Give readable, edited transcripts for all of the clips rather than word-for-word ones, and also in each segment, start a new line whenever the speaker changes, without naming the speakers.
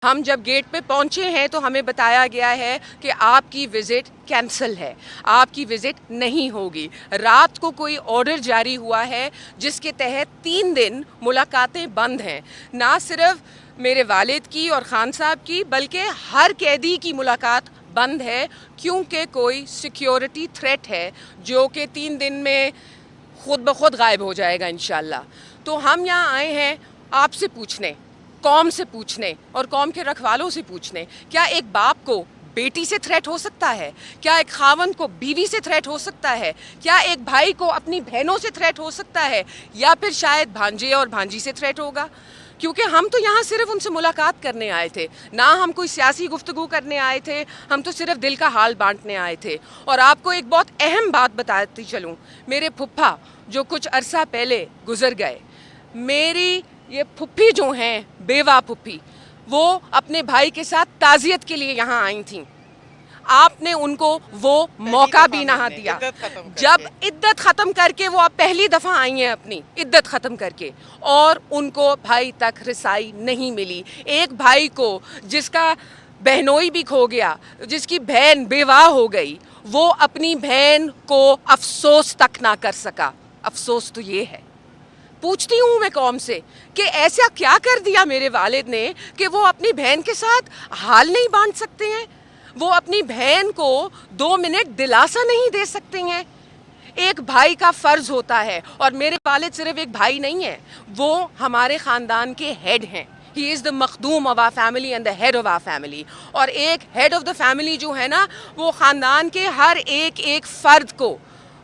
ہم جب گیٹ پہ پہنچے ہیں تو ہمیں بتایا گیا ہے کہ آپ کی وزٹ کینسل ہے، آپ کی وزٹ نہیں ہوگی۔ رات کو کوئی آرڈر جاری ہوا ہے جس کے تحت 3 دن ملاقاتیں بند ہیں، نہ صرف میرے والد کی اور خان صاحب کی بلکہ ہر قیدی کی ملاقات بند ہے، کیونکہ کوئی سیکیورٹی تھریٹ ہے جو کہ 3 دن میں خود بخود غائب ہو جائے گا انشاءاللہ۔ تو ہم یہاں آئے ہیں آپ سے پوچھنے، قوم سے پوچھنے اور قوم کے رکھوالوں سے پوچھنے، کیا ایک باپ کو بیٹی سے تھریٹ ہو سکتا ہے؟ کیا ایک خاوند کو بیوی سے تھریٹ ہو سکتا ہے؟ کیا ایک بھائی کو اپنی بہنوں سے تھریٹ ہو سکتا ہے؟ یا پھر شاید بھانجے اور بھانجی سے تھریٹ ہوگا؟ کیونکہ ہم تو یہاں صرف ان سے ملاقات کرنے آئے تھے، نہ ہم کوئی سیاسی گفتگو کرنے آئے تھے، ہم تو صرف دل کا حال بانٹنے آئے تھے۔ اور آپ کو ایک بہت اہم بات بتاتی چلوں، میرے پھپھا جو کچھ عرصہ پہلے گزر گئے، میری یہ پھپھی جو ہیں بیوہ پھپھی، وہ اپنے بھائی کے ساتھ تعزیت کے لیے یہاں آئی تھیں۔ آپ نے ان کو وہ موقع بھی نہ دیا۔ جب عدت ختم کر کے وہ اب پہلی دفعہ آئی ہیں اپنی عدت ختم کر کے، اور ان کو بھائی تک رسائی نہیں ملی۔ ایک بھائی کو جس کا بہنوئی بھی کھو گیا، جس کی بہن بیواہ ہو گئی، وہ اپنی بہن کو افسوس تک نہ کر سکا۔ افسوس تو یہ ہے، پوچھتی ہوں میں قوم سے کہ ایسا کیا کر دیا میرے والد نے کہ وہ اپنی بہن کے ساتھ حال نہیں بانٹ سکتے ہیں، وہ اپنی بہن کو 2 منٹ دلاسا نہیں دے سکتے ہیں۔ ایک بھائی کا فرض ہوتا ہے، اور میرے والد صرف ایک بھائی نہیں ہیں، وہ ہمارے خاندان کے ہیڈ ہیں۔ He is the Makhdoom of our family and the head of our family۔ اور ایک head of the family جو ہے نا، وہ خاندان کے ہر ایک فرد کو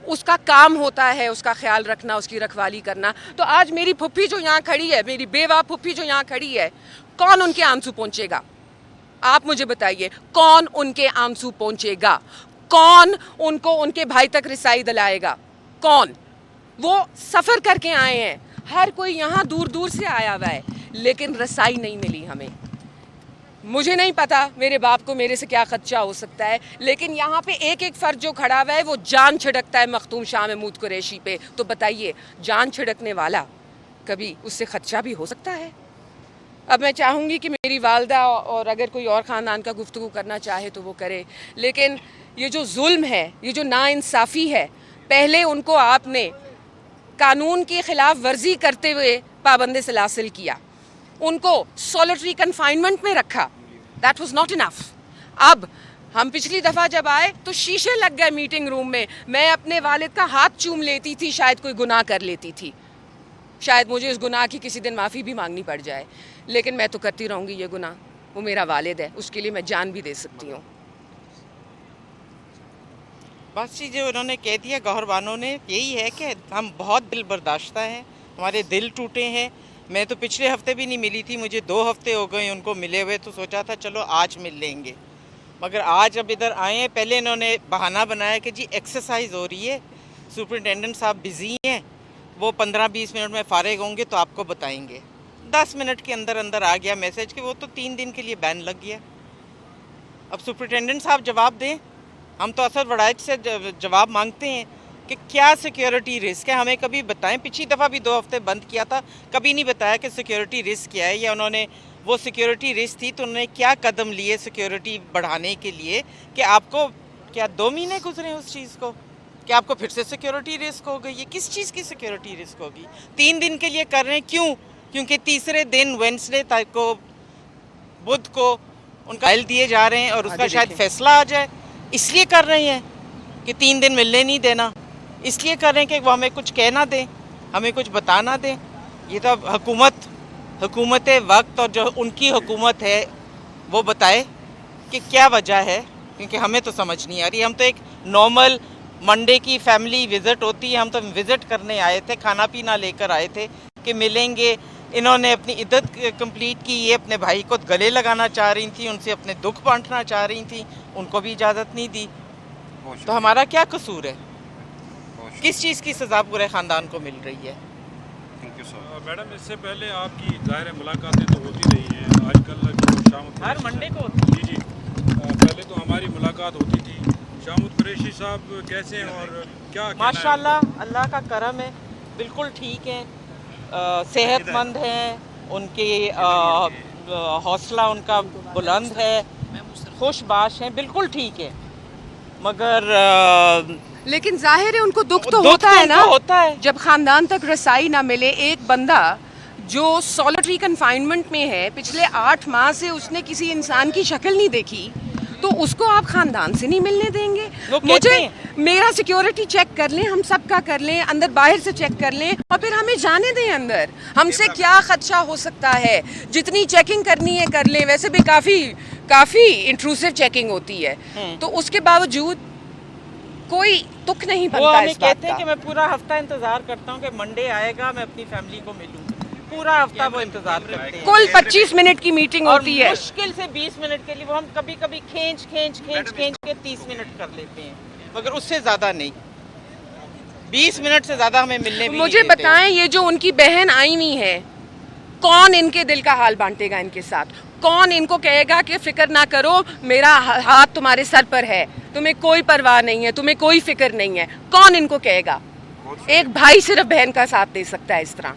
اس کا کام ہوتا ہے اس کا خیال رکھنا، اس کی رکھوالی کرنا۔ تو آج میری پھپھی جو یہاں کھڑی ہے، میری بیوہ پھپھی جو یہاں کھڑی ہے، کون ان کے آنسو پہنچے گا؟ آپ مجھے بتائیے، کون ان کے آنسو پہنچے گا؟ کون ان کو ان کے بھائی تک رسائی دلائے گا؟ کون؟ وہ سفر کر کے آئے ہیں، ہر کوئی یہاں دور دور سے آیا ہوا ہے، لیکن رسائی نہیں ملی ہمیں۔ مجھے نہیں پتا میرے باپ کو میرے سے کیا خدشہ ہو سکتا ہے، لیکن یہاں پہ ایک فرد جو کھڑا ہوا ہے وہ جان چھڑکتا ہے مختوم شاہ محمود قریشی پہ۔ تو بتائیے، جان چھڑکنے والا کبھی اس سے خدشہ بھی ہو سکتا ہے؟ اب میں چاہوں گی کہ میری والدہ اور اگر کوئی اور خاندان کا گفتگو کرنا چاہے تو وہ کرے، لیکن یہ جو ظلم ہے، یہ جو ناانصافی ہے، پہلے ان کو آپ نے قانون کی خلاف ورزی کرتے ہوئے پابند سلاسل کیا، ان کو سولیٹری کنفائنمنٹ میں رکھا، دیٹ واز ناٹ انف۔ اب ہم پچھلی دفعہ جب آئے تو شیشے لگ گئے میٹنگ روم میں اپنے والد کا ہاتھ چوم لیتی تھی، شاید کوئی گناہ کر لیتی تھی، شاید مجھے اس گناہ کی کسی دن معافی بھی مانگنی پڑ جائے، لیکن میں تو کرتی رہوں گی یہ گناہ۔ وہ میرا والد ہے، اس کے لیے میں جان بھی دے سکتی ہوں۔
بس جو انہوں نے کہہ دیا گوہر بانو نے، یہی ہے کہ ہم بہت دل برداشتہ ہیں، ہمارے دل ٹوٹے ہیں۔ میں تو پچھلے ہفتے بھی نہیں ملی تھی، مجھے 2 ہفتے ہو گئے ان کو ملے ہوئے، تو سوچا تھا چلو آج مل لیں گے، مگر آج اب ادھر آئے ہیں۔ پہلے انہوں نے بہانہ بنایا کہ جی ایکسرسائز ہو رہی ہے، سپرنٹینڈنٹ صاحب بزی ہیں، وہ 15-20 منٹ میں فارغ ہوں گے تو آپ کو بتائیں گے۔ 10 منٹ کے اندر آ گیا میسج کہ وہ تو 3 دن کے لیے بین لگ گیا۔ اب سپرنٹینڈنٹ صاحب جواب دیں، ہم تو اسد وڑائچ سے جواب مانگتے ہیں کہ کیا سیکیورٹی رسک ہے، ہمیں کبھی بتائیں۔ پچھلی دفعہ بھی 2 ہفتے بند کیا تھا، کبھی نہیں بتایا کہ سیکیورٹی رسک کیا ہے، یا انہوں نے وہ سیکیورٹی رسک تھی تو انہوں نے کیا قدم لیے سیکیورٹی بڑھانے کے لیے، کہ آپ کو کیا 2 مہینے گزرے اس چیز کو کہ آپ کو پھر سے سیکیورٹی رسک ہو گئی؟ یہ کس چیز کی سیکیورٹی رسک ہوگی؟ 3 دن کے لیے کر رہے ہیں، کیوں؟ کیونکہ تیسرے دن وینسڈے تک کو، بدھ کو ان کا فائل دیے جا رہے ہیں اور اس کا شاید فیصلہ آ جائے، اس لیے کر رہے ہیں کہ 3 دن ملنے نہیں دینا، اس لیے کر رہے ہیں کہ وہ ہمیں کچھ کہہ نہ دیں، ہمیں کچھ بتا نہ دیں۔ یہ تو اب حکومت وقت اور جو ان کی حکومت ہے وہ بتائے کہ کیا وجہ ہے، کیونکہ ہمیں تو سمجھ نہیں آ رہی۔ ہم تو ایک نارمل منڈے کی فیملی وزٹ ہوتی ہے، ہم تو وزٹ کرنے آئے تھے، کھانا پینا لے کر آئے تھے کہ ملیں گے۔ انہوں نے اپنی عدت کمپلیٹ کی، یہ اپنے بھائی کو گلے لگانا چاہ رہی تھیں، ان سے اپنے دکھ بانٹنا چاہ رہی تھیں، ان کو بھی اجازت نہیں دی۔ تو ہمارا کیا قصور ہے؟ کس چیز کی سزا پورے خاندان کو مل رہی ہے؟
میڈم، اس سے پہلے آپ کی ظاہر ملاقاتیں تو ہوتی رہی ہیں، آج کل شام
ہر منڈے کو ہوتی
ہے۔ جی، پہلے تو ہماری ملاقات ہوتی تھی۔ شامت قریشی صاحب کیسے ہیں اور کیا؟
ماشاءاللہ، اللہ کا کرم ہے، بالکل ٹھیک ہیں، صحت مند ہیں، ان کے حوصلہ ان کا بلند ہے, خوش باش ہیں, بالکل ٹھیک ہے, مگر
لیکن ظاہر ہے ان کو دکھ تو
دکھ
ہوتا
تو
ہے
ان
نا
کو ہوتا ہے.
جب خاندان تک رسائی نہ ملے. ایک بندہ جو سالٹری کنفائنمنٹ میں ہے, پچھلے 8 ماہ سے اس نے کسی انسان کی شکل نہیں دیکھی, تو اس کو آپ خاندان سے نہیں ملنے دیں گے؟
وہ کہتے
مجھے
ہیں
میرا سیکیورٹی چیک کر لیں, ہم سب کا کر لیں, اندر باہر سے چیک کر لیں, اور پھر ہمیں جانے دیں اندر. ہم سے کیا خدشہ ہو سکتا ہے؟ جتنی چیکنگ کرنی ہے کر لیں. ویسے بھی کافی انٹروسو چیکنگ ہوتی ہے, تو اس کے باوجود کوئی تک نہیں
وہ
بنتا
ہمیں
اس بات
کہتے ہیں
کا.
کہ میں پورا ہفتہ انتظار کرتا ہوں کہ منڈے آئے گا, میں اپنی فیملی کو ملوں. پورا ہفتہ وہ انتظار کرتے ہیں.
کل 25 منٹ کی میٹنگ
اور
ہوتی ہے.
مشکل سے 20 منٹ کے لیے وہ ہم کبھی کبھی کھینچ کے 30 منٹ کر لیتے ہیں, مگر اس سے زیادہ نہیں. 20 منٹ سے زیادہ ہمیں ملنے بھی
مجھے
نہیں دیتے.
بتائیں, یہ جو ان کی بہن آئی ہوئی ہے, کون ان کے دل کا حال بانٹے گا ان کے ساتھ؟ کون ان کو کہے گا کہ فکر نہ کرو, میرا ہاتھ تمہارے سر پر ہے, تمہیں کوئی پرواہ نہیں ہے, تمہیں کوئی فکر نہیں ہے؟ کون ان کو کہے گا؟ ایک بھائی صرف بہن کا ساتھ دے سکتا ہے اس طرح.